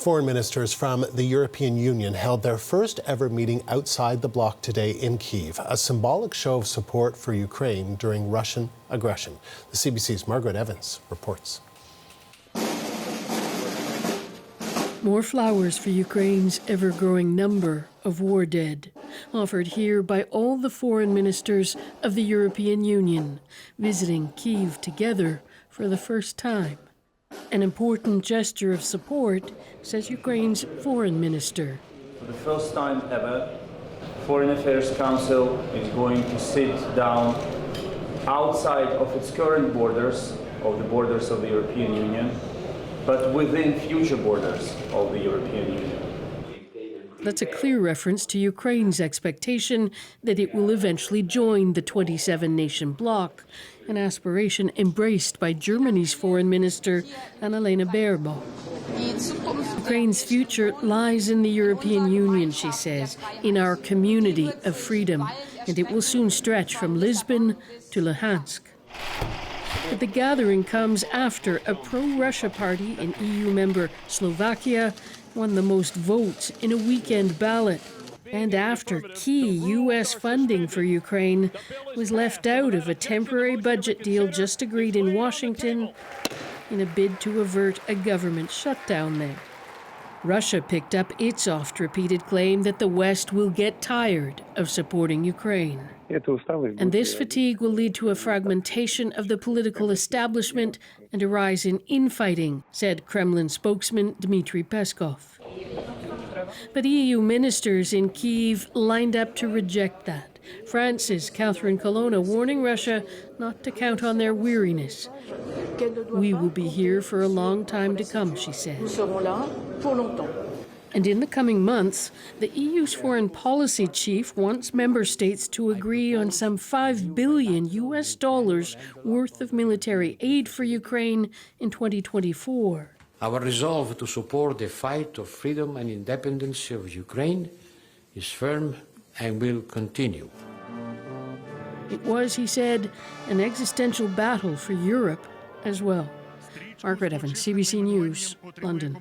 Foreign ministers from the European Union held their first ever meeting outside the bloc today in Kyiv, a symbolic show of support for Ukraine during Russian aggression. The CBC's Margaret Evans reports. More flowers for Ukraine's ever-growing number of war dead, offered here by all the foreign ministers of the European Union, visiting Kyiv together for the first time. An important gesture of support, says Ukraine's foreign minister. For the first time ever, Foreign Affairs Council is going to sit down outside of its current borders, of the borders of the European Union, but within future borders of the European Union. That's a clear reference to Ukraine's expectation that it will eventually join the 27-nation bloc, an aspiration embraced by Germany's foreign minister, Annalena Baerbock. Ukraine's future lies in the European Union, she says, in our community of freedom, and it will soon stretch from Lisbon to Luhansk. But the gathering comes after a pro-Russia party in EU member Slovakia won the most votes in a weekend ballot, and after key U.S. funding for Ukraine was left out of a temporary budget deal just agreed in Washington in a bid to avert a government shutdown there. Russia picked up its oft-repeated claim that the West will get tired of supporting Ukraine. And this fatigue will lead to a fragmentation of the political establishment and a rise in infighting, said Kremlin spokesman Dmitry Peskov. But EU ministers in Kyiv lined up to reject that. France's Catherine Colonna warning Russia not to count on their weariness. We will be here for a long time to come, she said. And in the coming months, the EU's foreign policy chief wants member states to agree on some $5 billion worth of military aid for Ukraine in 2024. Our resolve to support the fight of freedom and independence of Ukraine is firm and will continue. It was, he said, an existential battle for Europe as well. Margaret Evans, CBC News, London.